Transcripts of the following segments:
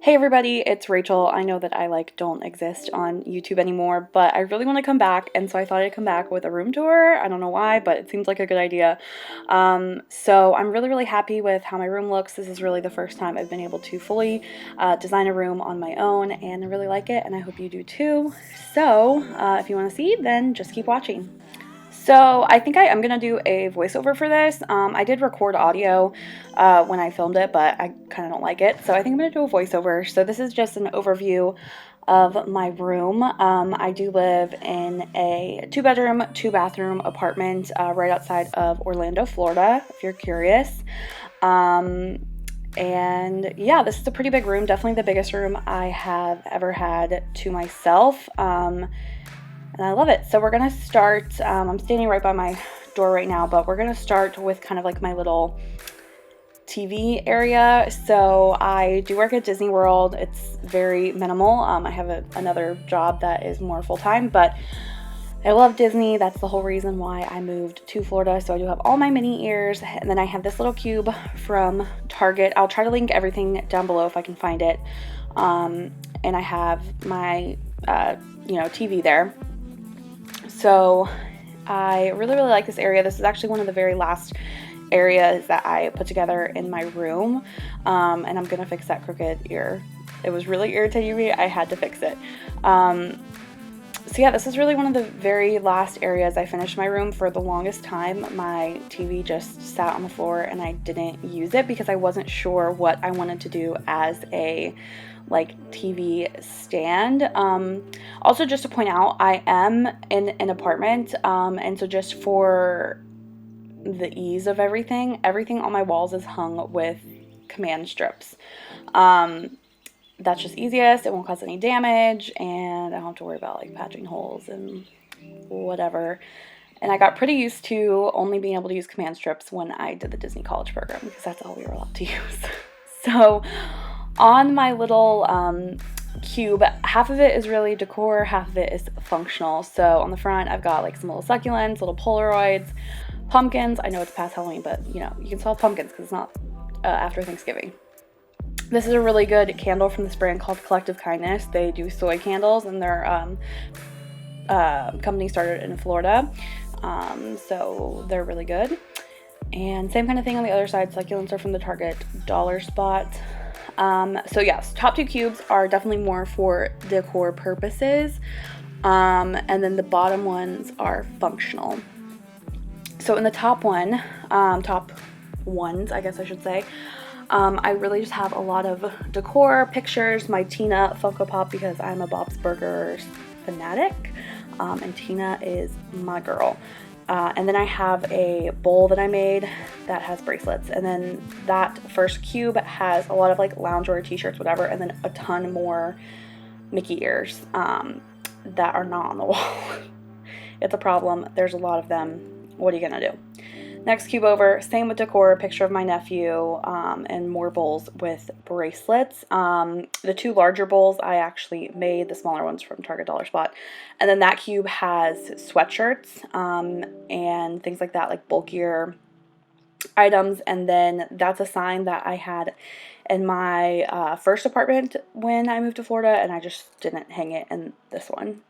Hey everybody, it's Rachel. I know that I don't exist on YouTube anymore, but I really want to come back, and so I thought I'd come back with a room tour. I don't know why, but it seems like a good idea. So I'm really happy with how my room looks. This is really the first time I've been able to fully design a room on my own, and I really like it, and I hope you do too. So if you want to see, then just keep watching. So I think I am going to do a voiceover for this. I did record audio when I filmed it, but I kind of don't like it. So I think I'm going to do a voiceover. So this is just an overview of my room. I do live in a 2-bedroom, 2-bathroom apartment right outside of Orlando, Florida, if you're curious. And yeah, this is a pretty big room, definitely the biggest room I have ever had to myself. And I love it. So we're going to start, I'm standing right by my door right now, but we're going to start with kind of like my little TV area. So I do work at Disney World. It's very minimal. I have another job that is more full-time, but I love Disney. That's the whole reason why I moved to Florida. So I do have all my mini ears, and then I have this little cube from Target. I'll try to link everything down below if I can find it. And I have my, TV there. So I really like this area. This is actually one of the very last areas that I put together in my room. And I'm going to fix that crooked ear. It was really irritating me. I had to fix it. So yeah, this is really one of the very last areas I finished my room. For the longest time, my TV just sat on the floor and I didn't use it because I wasn't sure what I wanted to do as a TV stand. Also, just to point out, I am in an apartment, and so just for the ease of everything on my walls is hung with command strips. That's just easiest. It won't cause any damage, and I don't have to worry about patching holes and whatever. And I got pretty used to only being able to use command strips when I did the Disney College program because that's all we were allowed to use. So on my little cube, half of it is really decor, half of it is functional. So on the front, I've got some little succulents, little Polaroids, pumpkins. I know it's past Halloween, but you can still have pumpkins because it's not after Thanksgiving. This is a really good candle from this brand called Collective Kindness. They do soy candles, and their company started in Florida. So they're really good. And same kind of thing on the other side. Succulents are from the Target dollar spot. So yes, top two cubes are definitely more for decor purposes. And then the bottom ones are functional. So in the top ones, I guess I should say, I really just have a lot of decor pictures. My Tina Funko Pop, because I'm a Bob's Burgers fanatic, and Tina is my girl. And then I have a bowl that I made that has bracelets. And then that first cube has a lot of loungewear, t-shirts, whatever, and then a ton more Mickey ears that are not on the wall. It's a problem. There's a lot of them. What are you gonna do? Next cube over, same with decor, a picture of my nephew, and more bowls with bracelets. The two larger bowls I actually made, the smaller ones from Target Dollar Spot. And then that cube has sweatshirts and things like that, bulkier items. And then that's a sign that I had in my first apartment when I moved to Florida, and I just didn't hang it in this one.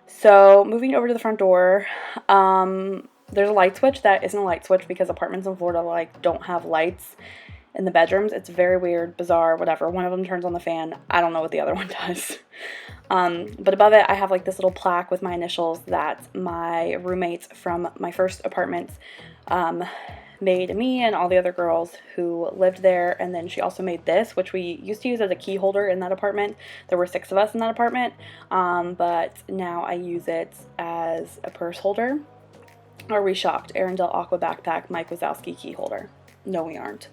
So moving over to the front door, there's a light switch that isn't a light switch because apartments in Florida don't have lights in the bedrooms. It's very weird, bizarre, whatever. One of them turns on the fan. I don't know what the other one does. But above it, I have this little plaque with my initials that my roommates from my first apartment made me and all the other girls who lived there. And then she also made this, which we used to use as a key holder in that apartment. There were 6 of us in that apartment, but now I use it as a purse holder. Are we shocked? Arendelle Aqua backpack, Mike Wazowski key holder. No, we aren't.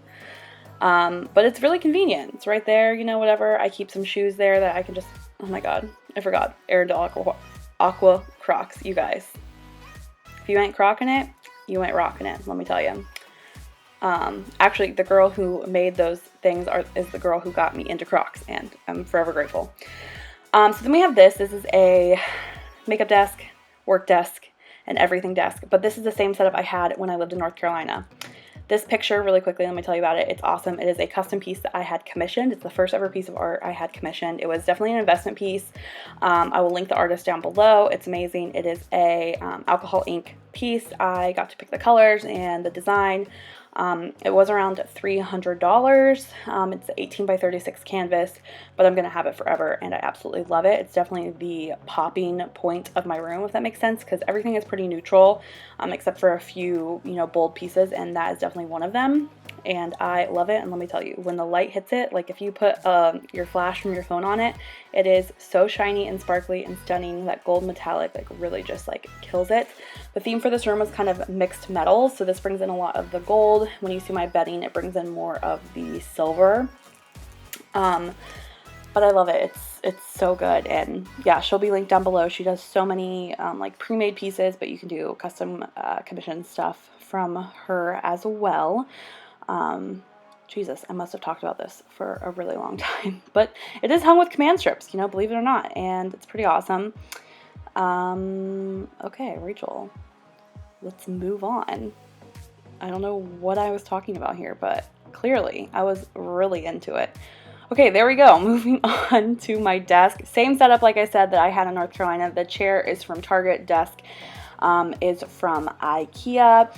But it's really convenient. It's right there, whatever. I keep some shoes there that I can just, oh my God, I forgot. Arendelle Aqua Crocs, you guys. If you ain't crocking it, you ain't rocking it, let me tell you. Actually, the girl who made those things is the girl who got me into Crocs, and I'm forever grateful. So then we have this. This is a makeup desk, work desk, and everything desk. But this is the same setup I had when I lived in North Carolina. This picture, really quickly, let me tell you about it. It's awesome. It is a custom piece that I had commissioned. It's the first ever piece of art I had commissioned. It was definitely an investment piece. I will link the artist down below. It's amazing. It is a alcohol ink piece. I got to pick the colors and the design. It was around $300. It's 18 by 36 canvas, but I'm going to have it forever, and I absolutely love it. It's definitely the popping point of my room, if that makes sense, because everything is pretty neutral, except for a few, bold pieces, and that is definitely one of them. And I love it. And let me tell you, when the light hits it, like if you put your flash from your phone on it, it is so shiny and sparkly and stunning. That gold metallic like really just like kills it. The theme for this room was kind of mixed metals, so this brings in a lot of the gold. When you see my bedding, it brings in more of the silver. But I love it. It's so good. And yeah, she'll be linked down below. She does so many like pre-made pieces, but you can do custom commission stuff from her as well. Jesus, I must have talked about this for a really long time, but it is hung with command strips, believe it or not, and it's pretty awesome. Okay, Rachel, let's move on. I don't know what I was talking about here, but clearly I was really into it. Okay, there we go. Moving on to my desk. Same setup, like I said, that I had in North Carolina. The chair is from Target. Desk is from IKEA.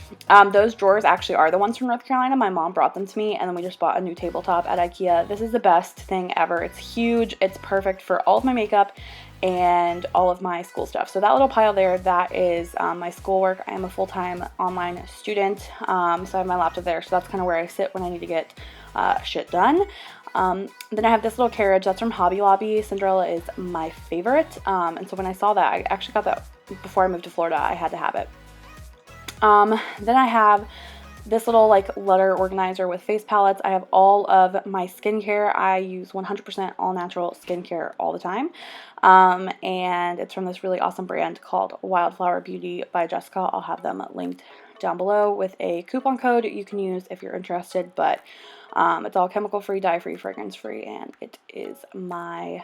Those drawers actually are the ones from North Carolina. My mom brought them to me, and then we just bought a new tabletop at IKEA. This is the best thing ever. It's huge. It's perfect for all of my makeup and all of my school stuff. So that little pile there, that is my schoolwork. I am a full-time online student, so I have my laptop there. So that's kind of where I sit when I need to get shit done. Then I have this little carriage that's from Hobby Lobby. Cinderella is my favorite, and so when I saw that, I actually got that before I moved to Florida. I had to have it. Then I have this little like letter organizer with face palettes. I have all of my skincare. I use 100% all natural skincare all the time, and it's from this really awesome brand called Wildflower Beauty by Jessica. I'll have them linked down below with a coupon code you can use if you're interested, but it's all chemical free, dye free, fragrance free, and it is my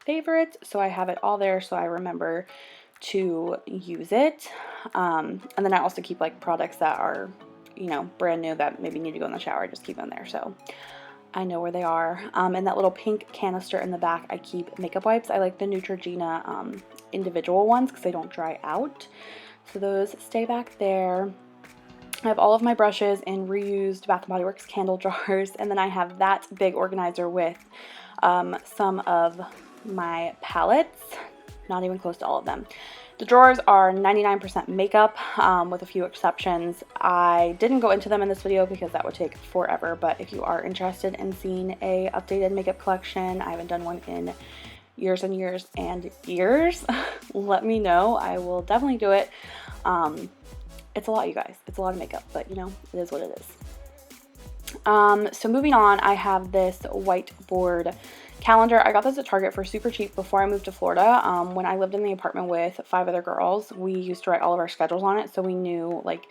favorite. So I have it all there so I remember to use it. And then I also keep like products that are, brand new that maybe need to go in the shower. I just keep them there so I know where they are. And that little pink canister in the back, I keep makeup wipes. I like the Neutrogena individual ones because they don't dry out. So those stay back there. I have all of my brushes in reused Bath & Body Works candle jars, and then I have that big organizer with some of my palettes, not even close to all of them. The drawers are 99% makeup, with a few exceptions. I didn't go into them in this video because that would take forever, but if you are interested in seeing a updated makeup collection, I haven't done one in years and years and years, let me know. I will definitely do it. It's a lot, you guys. It's a lot of makeup, but it is what it is. So moving on, I have this whiteboard calendar. I got this at Target for super cheap before I moved to Florida. When I lived in the apartment with 5 other girls, we used to write all of our schedules on it, so we knew like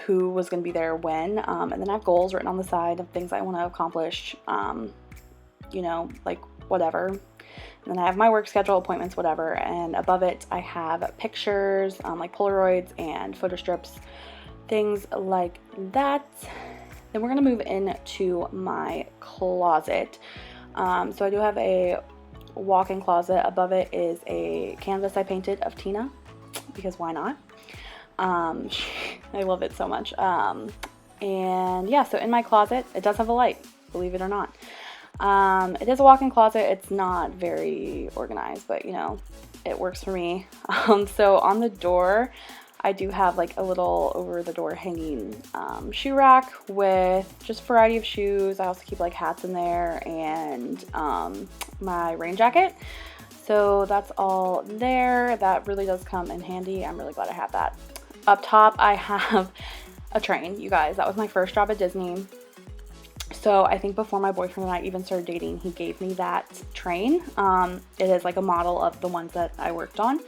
who was going to be there when. And then I have goals written on the side of things I want to accomplish, like whatever. And then I have my work schedule, appointments, whatever, and above it I have pictures, like Polaroids and photo strips, things like that. Then we're going to move into my closet. So I do have a walk-in closet. Above it is a canvas I painted of Tina, because why not? I love it so much. And yeah, so in my closet, it does have a light, believe it or not. It is a walk-in closet. It's not very organized, but it works for me. So on the door, I do have like a little over the door hanging shoe rack with just a variety of shoes. I also keep like hats in there and my rain jacket. So that's all there. That really does come in handy. I'm really glad I have that. Up top, I have a train, you guys. That was my first job at Disney. So I think before my boyfriend and I even started dating, he gave me that train. It is like a model of the ones that I worked on.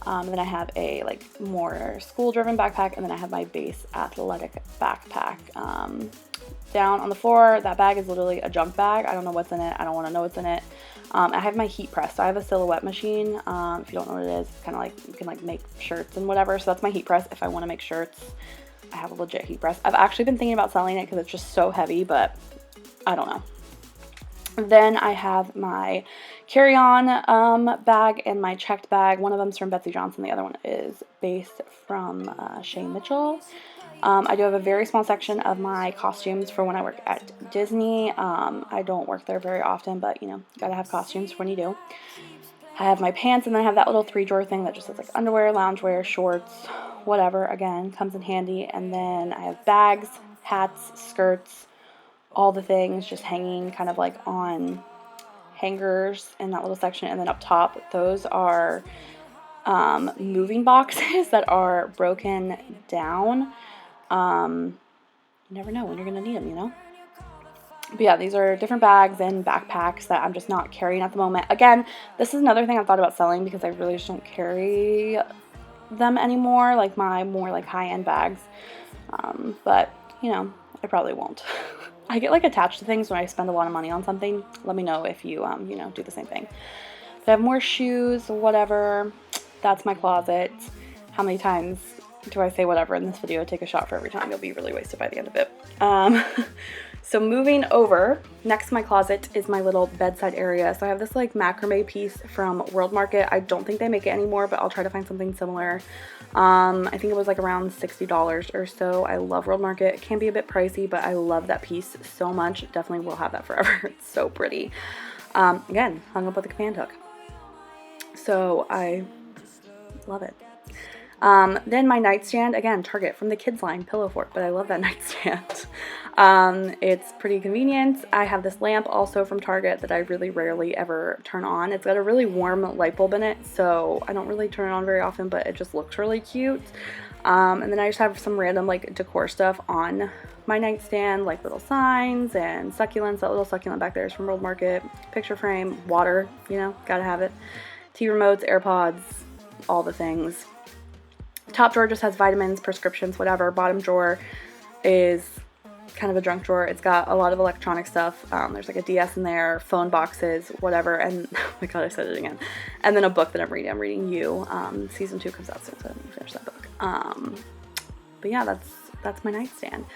And then I have a like more school-driven backpack, and then I have my base athletic backpack. Down on the floor, that bag is literally a junk bag. I don't know what's in it. I don't want to know what's in it. I have my heat press. So I have a silhouette machine. If you don't know what it is, it's kind of like you can like make shirts and whatever. So that's my heat press if I want to make shirts. I have a legit heat press. I've actually been thinking about selling it because it's just so heavy, but I don't know. Then I have my carry-on bag and my checked bag. One of them's from Betsy Johnson. The other one is based from Shane Mitchell. I do have a very small section of my costumes for when I work at Disney. I don't work there very often, but, you know, gotta have costumes when you do. I have my pants, and then I have that little 3-drawer thing that just says, like, underwear, loungewear, shorts, whatever. Again, comes in handy. And then I have bags, hats, skirts, all the things just hanging kind of like on hangers in that little section. And then up top, those are moving boxes that are broken down. You never know when you're gonna need them, you know. But yeah, these are different bags and backpacks that I'm just not carrying at the moment. Again, this is another thing I've thought about selling because I really just don't carry them anymore, like my more like high-end bags. But you know, I probably won't. I get like attached to things when I spend a lot of money on something. Let me know if you, you know, do the same thing. But I have more shoes, whatever. That's my closet. How many times do I say whatever in this video? Take a shot for every time. You'll be really wasted by the end of it. So moving over, next to my closet is my little bedside area. So I have this like macrame piece from World Market. I don't think they make it anymore, but I'll try to find something similar. I think it was like around $60 or so. I love World Market. It can be a bit pricey, but I love that piece so much. Definitely will have that forever. It's so pretty. Again, hung up with a command hook. So I love it. Then my nightstand, again, Target from the kids line, pillow fort, but I love that nightstand. It's pretty convenient. I have this lamp also from Target that I really rarely ever turn on. It's got a really warm light bulb in it, so I don't really turn it on very often, but it just looks really cute. And then I just have some random like decor stuff on my nightstand, like little signs and succulents. That little succulent back there is from World Market. Picture frame, water, you know, gotta have it. TV remotes, AirPods, all the things. Top drawer just has vitamins, prescriptions, whatever. Bottom drawer is kind of a junk drawer. It's got a lot of electronic stuff. There's like a DS in there, phone boxes, whatever. And oh my god, I said it again. And then a book that I'm reading. I'm reading You. Season 2 comes out soon, so I didn't finish that book. But yeah, that's my nightstand.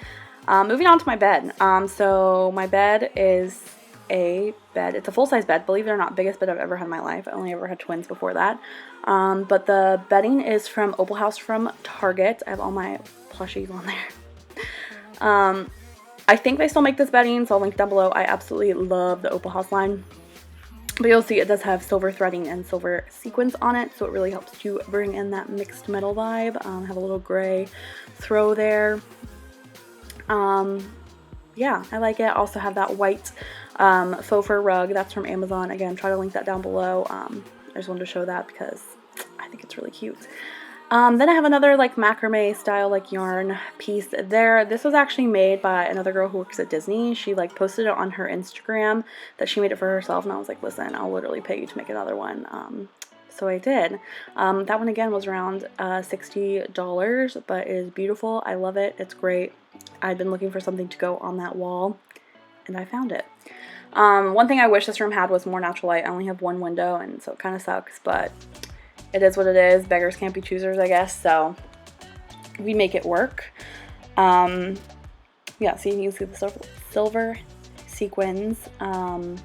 Moving on to my bed. So my bed is a bed. It's a full-size bed. Believe it or not, biggest bed I've ever had in my life. I only ever had twins before that. But the bedding is from Opal House from Target. I have all my plushies on there. I think they still make this bedding, so I'll link down below. I absolutely love the Opal House line. But you'll see it does have silver threading and silver sequins on it, so it really helps to bring in that mixed metal vibe. Have a little gray throw there. Yeah, I like it. I also have that white faux fur rug. That's from Amazon. Again, try to link that down below. I just wanted to show that because I think it's really cute. Then I have another like macrame style like yarn piece there. This was actually made by another girl who works at Disney. She like posted it on her Instagram that she made it for herself, and I was like, listen, I'll literally pay you to make another one. So I did. That one again was around $60, but it is beautiful. I love it. It's great. I've been looking for something to go on that wall, and I found it. One thing I wish this room had was more natural light. I only have one window, and so it kind of sucks, but it is what it is. Beggars can't be choosers, I guess, so we make it work. Yeah, so you can see the silver sequins, and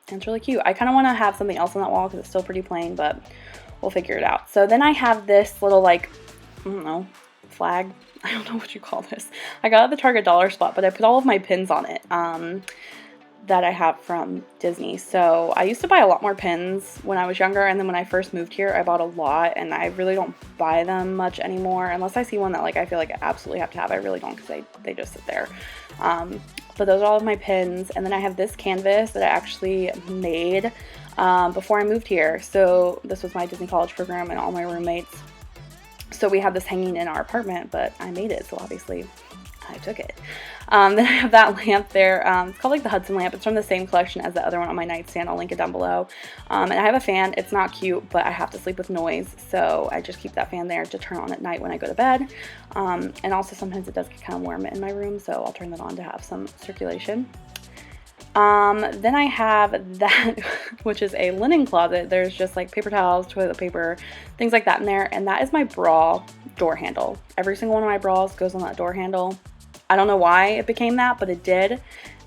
it's really cute. I kind of want to have something else on that wall because it's still pretty plain, but we'll figure it out. So then I have this little, like, I don't know, flag. I don't know what you call this. I got it at the Target dollar spot, but I put all of my pins on it that I have from Disney. So I used to buy a lot more pins when I was younger, and then when I first moved here, I bought a lot, and I really don't buy them much anymore unless I see one that like I feel like I absolutely have to have. I really don't because they just sit there. But those are all of my pins, and then I have this canvas that I actually made before I moved here. So this was my Disney College program and all my roommates. So we had this hanging in our apartment, but I made it, so obviously I took it. Then I have that lamp there. It's called like the Hudson lamp. It's from the same collection as the other one on my nightstand. I'll link it down below. And I have a fan. It's not cute, but I have to sleep with noise, so I just keep that fan there to turn on at night when I go to bed. And also sometimes it does get kind of warm in my room, so I'll turn that on to have some circulation. Then I have that, which is a linen closet. There's just like paper towels, toilet paper, things like that in there. And that is my bra door handle. Every single one of my bras goes on that door handle. I don't know why it became that, but it did.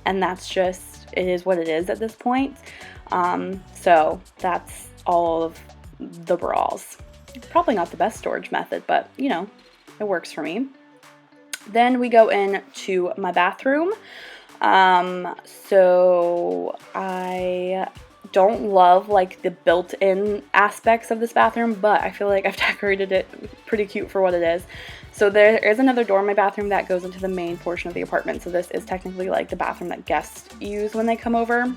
And that's just, it is what it is at this point. So that's all of the bras. Probably not the best storage method, but you know, it works for me. Then we go into my bathroom. So I don't love like the built-in aspects of this bathroom, but I feel like I've decorated it pretty cute for what it is. So there is another door in my bathroom that goes into the main portion of the apartment. So this is technically like the bathroom that guests use when they come over.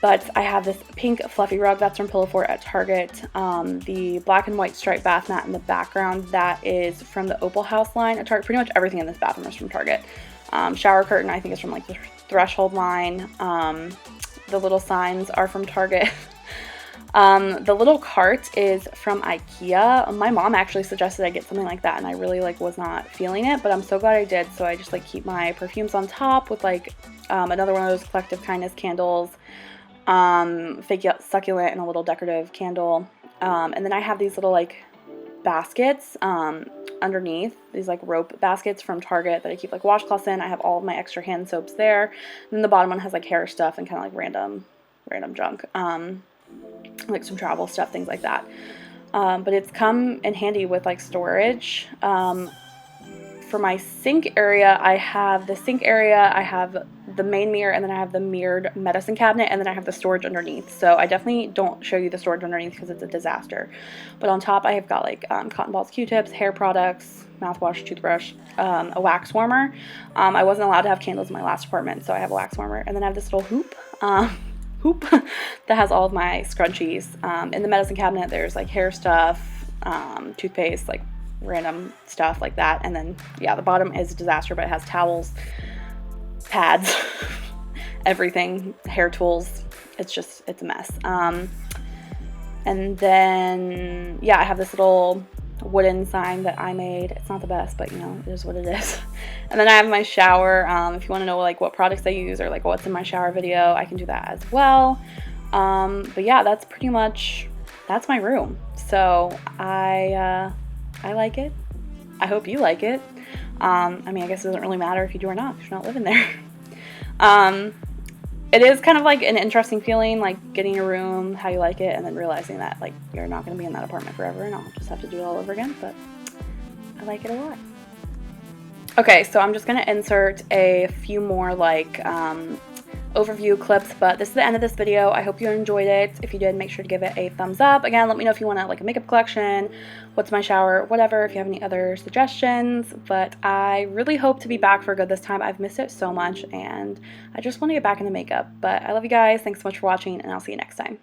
But I have this pink fluffy rug that's from Pillow Fort at Target. The black and white striped bath mat in the background, that is from the Opal House line at Target. Pretty much everything in this bathroom is from Target. Shower curtain, I think, is from like the Threshold line. The little signs are from Target. The little cart is from IKEA. My mom actually suggested I get something like that, and I really like was not feeling it, but I'm so glad I did. So I just like keep my perfumes on top with like another one of those Collective Kindness candles, fake succulent, and a little decorative candle. And then I have these little like baskets underneath, these like rope baskets from Target that I keep like washcloths in. I have all of my extra hand soaps there. And then the bottom one has like hair stuff and kind of like random junk, like some travel stuff, things like that. But it's come in handy with like storage. For my sink area, I have the main mirror, and then I have the mirrored medicine cabinet, and then I have the storage underneath. So I definitely don't show you the storage underneath because it's a disaster. But on top, I have got like cotton balls, Q-tips, hair products, mouthwash, toothbrush, a wax warmer. I wasn't allowed to have candles in my last apartment, so I have a wax warmer. And then I have this little hoop that has all of my scrunchies. In the medicine cabinet, there's like hair stuff, toothpaste, like random stuff like that. And then yeah, the bottom is a disaster, but it has towels, pads, everything, hair tools. It's a mess. And then yeah, I have this little wooden sign that I made. It's not the best, but you know, it is what it is. And then I have my shower. If you want to know like what products I use or like what's in my shower video, I can do that as well. But yeah, that's my room. So I like it. I hope you like it. I mean, I guess it doesn't really matter if you do or not, if you're not living there. It is kind of like an interesting feeling, like getting a room, how you like it, and then realizing that like you're not going to be in that apartment forever and I'll just have to do it all over again, but I like it a lot. Okay, so I'm just going to insert a few more like overview clips, but this is the end of this video. I hope you enjoyed it. If you did, make sure to give it a thumbs up. Again, let me know if you want like a makeup collection, what's my shower, whatever, if you have any other suggestions. But I really hope to be back for good this time. I've missed it so much and I just want to get back into makeup. But I love you guys. Thanks so much for watching, and I'll see you next time.